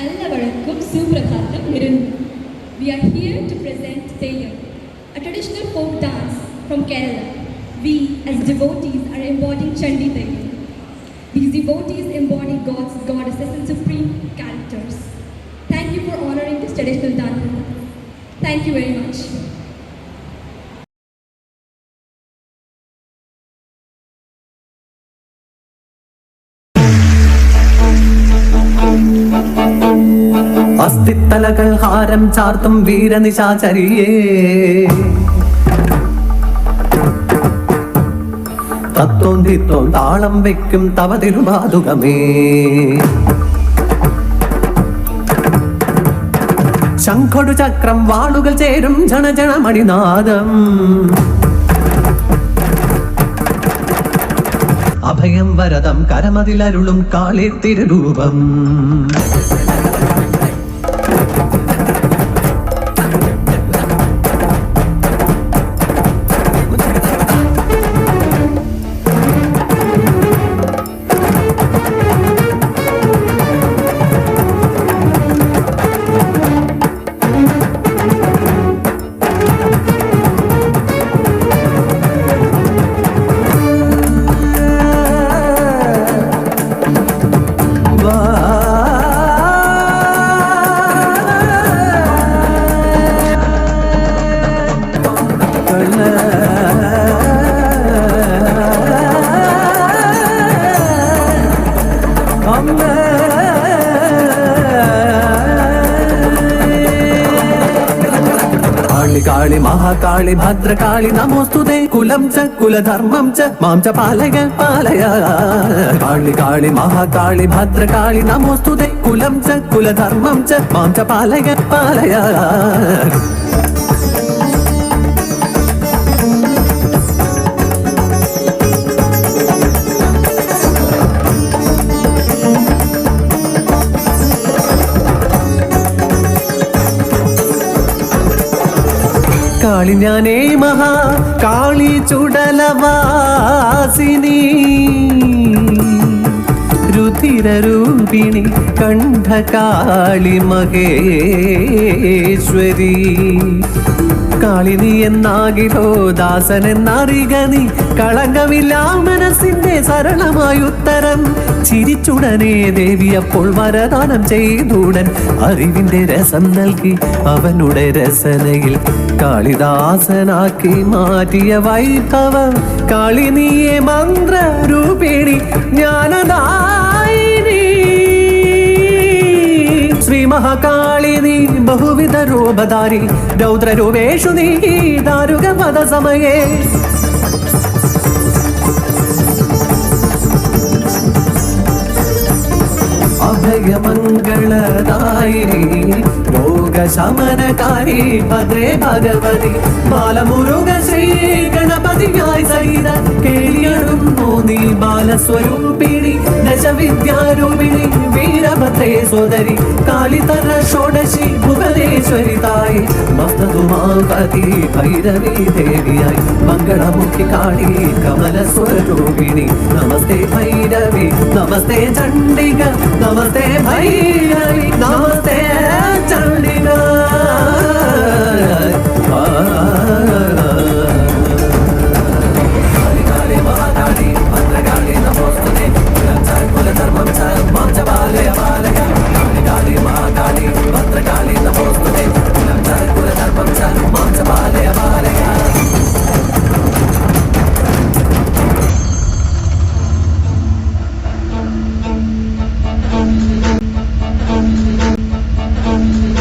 Allavarkum Suprabhatam Nirundu. We are here to present Theyyam, a traditional folk dance from Kerala. We, as devotees, are embodying Chandi Theyyam. These devotees embody gods, goddesses, and supreme characters. Thank you for honoring this traditional dance. Thank you very much. അസ്ഥിത്തലകൾ ഹാരം ചാർത്തും വീരനിശാചരിയേ, തത്തോന്തിത്തോം താളം വയ്ക്കും തവ തിരുപാതുകമേ. ശംഖൊടു ചക്രം വാളുകൾ ചേരും ജണജണ മണിനാദം. അഭയം വരദം കരമതിലരുളും കാളി തിരുരൂപം. കാളി മഹാകാളി ഭദ്രകാളി നമോസ്തുതേ. കുലം ച കുലധർമ്മം ച മാം ച പാലയ പാലയ. കാളി കാളി മഹാകാളി ഭദ്രകാളി നമോസ്തുതേ. കുലം ച കുലധർമ്മം ച മാം ച പാലയ പാലയ. കാളി ഞാനേ മഹാ കാളി ചുടലവാസിനി, രുധിരൂപിണി കണ്ഠകാളി മഹേശ്വരി. കാളി നീ എന്നാകിലോ ദാസൻ എന്നറിക നീ, കളങ്കമില്ലാ മനസ്സിന്റെ സരളമായ ഉത്തരം. ചിരിച്ചുടനെ ദേവി അപ്പോൾ വരദാനം ചെയ്തുടൻ അറിവിന്റെ രസം നൽകി അവനുടെ രസനയിൽ കാളിദാസനാക്കി മാറ്റിയ വൈഭവ. കാളി നീയെ മന്ത്രരൂപിണി ജ്ഞാനദായിനി. ശ്രീ മഹാകാളി നീ ബഹുവിധ രൂപധാരി, രൗദ്രരൂപേഷു നീ ദാരുക പദ സമയേ. അഭയമംഗളദായിനി രോഗശമനകാരി ഭദ്രേ ഭഗവതി. ബാലമുരുക ശ്രീ ഗണപതിയായി സഹിത കേളിയടുന്നു നീ ബാലസ്വരൂപിണി. ദശവിദ്യാരൂപിണി വീരഭദ്രേ സോദരി. കാളിതര ഷോഡശി ഭുവനേശ്വരി തായി. മസ്തതുമാവതി ഭൈരവി ദേവിയായി. മംഗളമുഖി കാളി കമലസ്വരൂപിണി. നമസ്തേ ഭൈരവി നമസ്തേ ചണ്ഡിക നമസ്തേ ഭൈരവി.